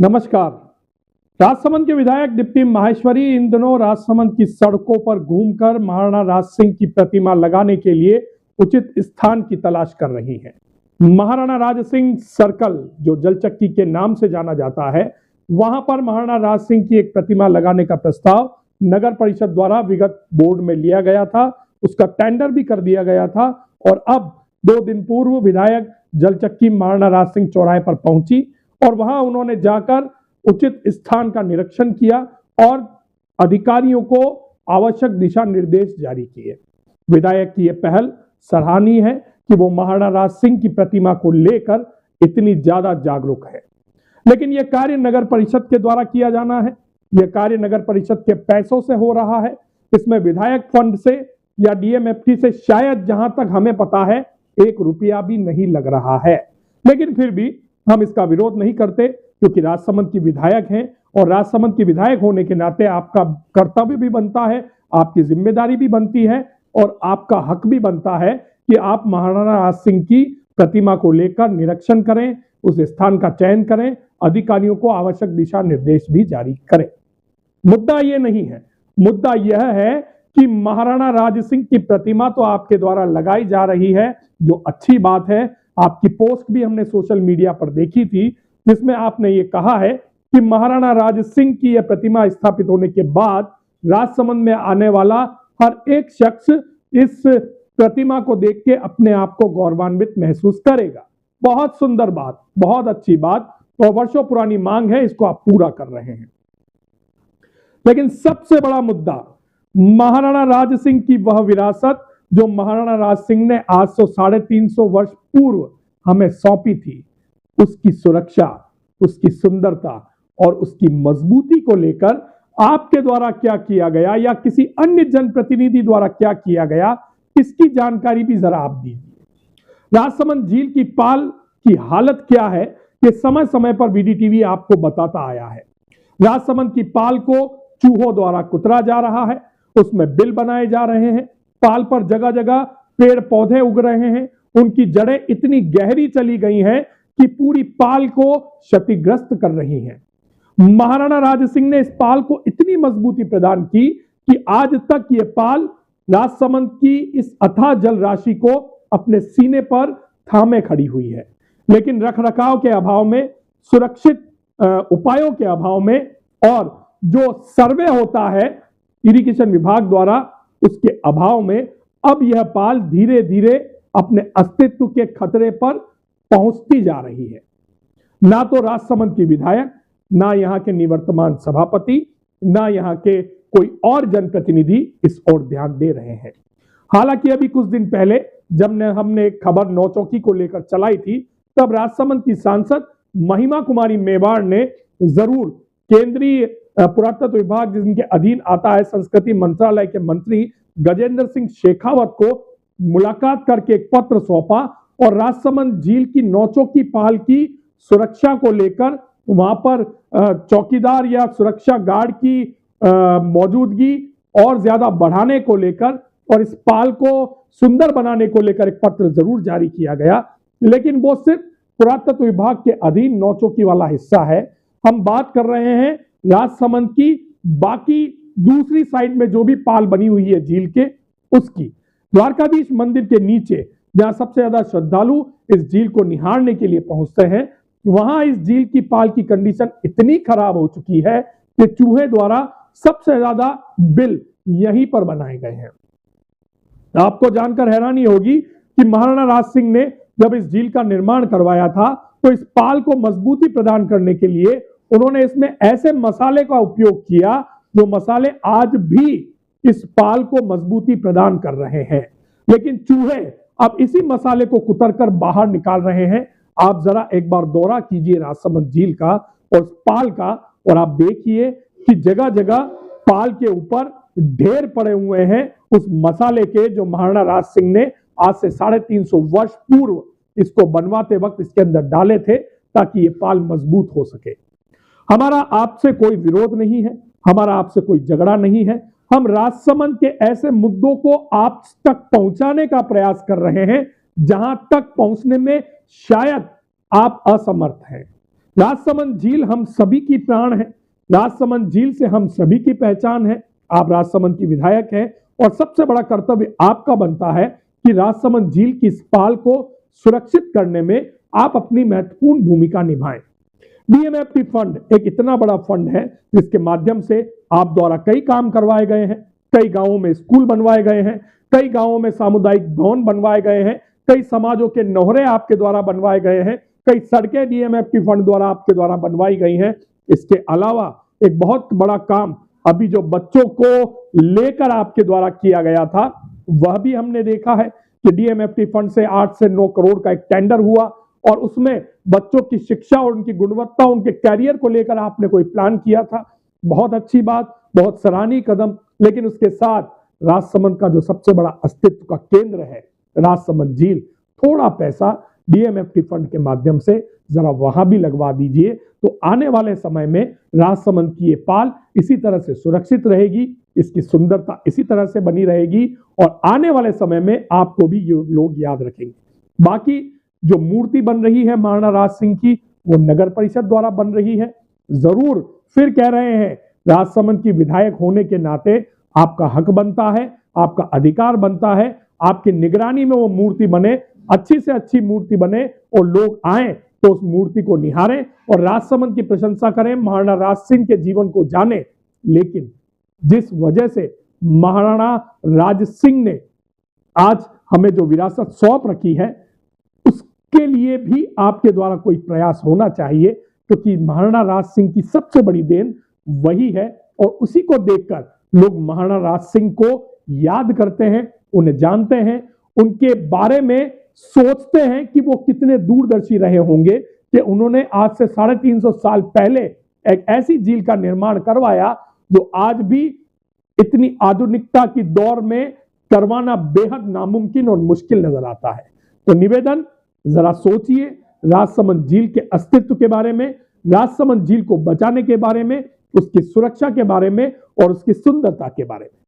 नमस्कार। राजसमंद के विधायक डिप्टी माहेश्वरी इन दिनों राजसमंद की सड़कों पर घूमकर महाराणा राज सिंह की प्रतिमा लगाने के लिए उचित स्थान की तलाश कर रही हैं। महाराणा राज सिंह सर्कल, जो जलचक्की के नाम से जाना जाता है, वहां पर महाराणा राज सिंह की एक प्रतिमा लगाने का प्रस्ताव नगर परिषद द्वारा विगत बोर्ड में लिया गया था। उसका टेंडर भी कर दिया गया था और अब 2 दिन पूर्व विधायक जलचक्की महाराणा राज सिंह चौराहे पर पहुंची और वहां उन्होंने जाकर उचित स्थान का निरीक्षण किया और अधिकारियों को आवश्यक दिशा निर्देश जारी किए। विधायक की यह पहल सराहनीय है कि वो महाराणा राज सिंह की प्रतिमा को लेकर इतनी ज्यादा जागरूक है। लेकिन यह कार्य नगर परिषद के द्वारा किया जाना है। यह कार्य नगर परिषद के पैसों से हो रहा है। इसमें विधायक फंड से या डीएमएफटी से शायद, जहां तक हमें पता है, 1 रुपया भी नहीं लग रहा है। लेकिन फिर भी हम इसका विरोध नहीं करते, क्योंकि राजसमंद की विधायक हैं और राजसमंद की विधायक होने के नाते आपका कर्तव्य भी बनता है, आपकी जिम्मेदारी भी बनती है और आपका हक भी बनता है कि आप महाराणा राज सिंह की प्रतिमा को लेकर निरीक्षण करें, उस स्थान का चयन करें, अधिकारियों को आवश्यक दिशा निर्देश भी जारी करें। मुद्दा यह नहीं है। मुद्दा यह है कि महाराणा राज सिंह की प्रतिमा तो आपके द्वारा लगाई जा रही है, जो अच्छी बात है। आपकी पोस्ट भी हमने सोशल मीडिया पर देखी थी, जिसमें आपने ये कहा है कि महाराणा राज सिंह की यह प्रतिमा स्थापित होने के बाद राजसमंद में आने वाला हर एक शख्स इस प्रतिमा को देख के अपने आप को गौरवान्वित महसूस करेगा। बहुत सुंदर बात, बहुत अच्छी बात और वर्षों पुरानी मांग है, इसको आप पूरा कर रहे हैं। लेकिन सबसे बड़ा मुद्दा महाराणा राज सिंह की वह विरासत जो महाराणा राज सिंह ने आज से 350 वर्ष पूर्व हमें सौंपी थी, उसकी सुरक्षा, उसकी सुंदरता और उसकी मजबूती को लेकर आपके द्वारा क्या किया गया या किसी अन्य जनप्रतिनिधि द्वारा क्या किया गया, इसकी जानकारी भी जरा आप दीजिए। राजसमंद झील की पाल की हालत क्या है, ये समय समय पर बीडीटीवी आपको बताता आया है। राजसमंद की पाल को चूहों द्वारा कुतरा जा रहा है, उसमें बिल बनाए जा रहे हैं, पाल पर जगह जगह पेड़ पौधे उग रहे हैं, उनकी जड़ें इतनी गहरी चली गई हैं कि पूरी पाल को क्षतिग्रस्त कर रही हैं। महाराणा राज सिंह ने इस पाल को इतनी मजबूती प्रदान की कि आज तक यह पाल राजसमंद की इस अथाह जल राशि को अपने सीने पर थामे खड़ी हुई है। लेकिन रखरखाव के अभाव में, सुरक्षित उपायों के अभाव में और जो सर्वे होता है इरिगेशन विभाग द्वारा, उसके अभाव में अब यह पाल धीरे धीरे अपने अस्तित्व के खतरे पर पहुंचती जा रही है। ना तो राजसमंद की विधायक, ना यहां के निवर्तमान सभापति, ना यहां के कोई और जनप्रतिनिधि इस ओर ध्यान दे रहे हैं। हालांकि अभी कुछ दिन पहले जब हमने एक खबर नौचौकी को लेकर चलाई थी, तब राजसमंद की सांसद महिमा कुमारी मेवाड़ ने जरूर केंद्रीय पुरातत्व विभाग, जिनके अधीन आता है, संस्कृति मंत्रालय के मंत्री गजेंद्र सिंह शेखावत को मुलाकात करके एक पत्र सौंपा और राजसमंद झील की नौचौकी पाल की सुरक्षा को लेकर वहां पर चौकीदार या सुरक्षा गार्ड की मौजूदगी और ज्यादा बढ़ाने को लेकर और इस पाल को सुंदर बनाने को लेकर एक पत्र जरूर जारी किया गया। लेकिन वो सिर्फ पुरातत्व विभाग के अधीन नौचौकी वाला हिस्सा है। हम बात कर रहे हैं राजसमंद की बाकी दूसरी साइड में जो भी पाल बनी हुई है झील के, उसकी। द्वारकाधीश मंदिर के नीचे जहां सबसे ज्यादा श्रद्धालु इस झील को निहारने के लिए पहुंचते हैं, वहां इस झील की पाल की कंडीशन इतनी खराब हो चुकी है कि चूहे द्वारा सबसे ज्यादा बिल यहीं पर बनाए गए हैं। आपको जानकर हैरानी होगी कि महाराणा राज सिंह ने जब इस झील का निर्माण करवाया था, तो इस पाल को मजबूती प्रदान करने के लिए उन्होंने इसमें ऐसे मसाले का उपयोग किया जो मसाले आज भी इस पाल को मजबूती प्रदान कर रहे हैं। लेकिन चूहे अब इसी मसाले को कुतरकर बाहर निकाल रहे हैं। आप जरा एक बार दौरा कीजिए राजसमंद झील का और पाल का, और आप देखिए कि जगह जगह पाल के ऊपर ढेर पड़े हुए हैं उस मसाले के जो महाराणा राज सिंह ने आज से 350 वर्ष पूर्व इसको बनवाते वक्त इसके अंदर डाले थे, ताकि ये पाल मजबूत हो सके। हमारा आपसे कोई विरोध नहीं है, हमारा आपसे कोई झगड़ा नहीं है। हम राजसमंद के ऐसे मुद्दों को आप तक पहुंचाने का प्रयास कर रहे हैं जहां तक पहुंचने में शायद आप असमर्थ हैं। राजसमंद झील हम सभी की प्राण है, राजसमंद झील से हम सभी की पहचान है। आप राजसमंद की विधायक हैं और सबसे बड़ा कर्तव्य आपका बनता है कि राजसमंद झील की इस पाल को सुरक्षित करने में आप अपनी महत्वपूर्ण भूमिका निभाएं। डीएमएफटी फंड एक इतना बड़ा फंड है जिसके माध्यम से आप द्वारा कई काम करवाए गए हैं, कई गांवों में स्कूल बनवाए गए हैं, कई गांवों में सामुदायिक भवन बनवाए गए हैं, कई समाजों के नौहरे आपके द्वारा बनवाए गए हैं, कई सड़कें डीएमएफटी फंड द्वारा आपके द्वारा बनवाई गई हैं। इसके अलावा एक बहुत बड़ा काम अभी जो बच्चों को लेकर आपके द्वारा किया गया था वह भी हमने देखा है कि डीएमएफटी फंड से 8 से 9 करोड़ का एक टेंडर हुआ और उसमें बच्चों की शिक्षा और उनकी गुणवत्ता, उनके कैरियर को लेकर आपने कोई प्लान किया था। बहुत अच्छी बात, बहुत सराहनीय कदम। लेकिन उसके साथ राजसमंद का जो सबसे बड़ा अस्तित्व का केंद्र है राजसमंद झील, थोड़ा पैसा डीएमएफटी फंड के माध्यम से जरा वहां भी लगवा दीजिए तो आने वाले समय में राजसमंद की ये पाल इसी तरह से सुरक्षित रहेगी, इसकी सुंदरता इसी तरह से बनी रहेगी और आने वाले समय में आपको भी लोग याद रखेंगे। बाकी जो मूर्ति बन रही है महाराणा राज सिंह की वो नगर परिषद द्वारा बन रही है। जरूर फिर कह रहे हैं, राजसमंद की विधायक होने के नाते आपका हक बनता है, आपका अधिकार बनता है, आपकी निगरानी में वो मूर्ति बने, अच्छी से अच्छी मूर्ति बने और लोग आए तो उस मूर्ति को निहारें और राजसमंद की प्रशंसा करें, महाराणा राज सिंह के जीवन को जाने। लेकिन जिस वजह से महाराणा राज सिंह ने आज हमें जो विरासत सौंप रखी है उसके लिए भी आपके द्वारा कोई प्रयास होना चाहिए, क्योंकि महाराणा राज सिंह की सबसे बड़ी देन वही है और उसी को देखकर लोग महाराणा राज सिंह को याद करते हैं, उन्हें जानते हैं, उनके बारे में सोचते हैं कि वो कितने दूरदर्शी रहे होंगे कि उन्होंने आज से 350 साल पहले एक ऐसी झील का निर्माण करवाया जो आज भी इतनी आधुनिकता की दौर में करवाना बेहद नामुमकिन और मुश्किल नजर आता है। तो निवेदन, जरा सोचिए राजसमंद झील के अस्तित्व के बारे में, राजसमंद झील को बचाने के बारे में, उसकी सुरक्षा के बारे में और उसकी सुंदरता के बारे में।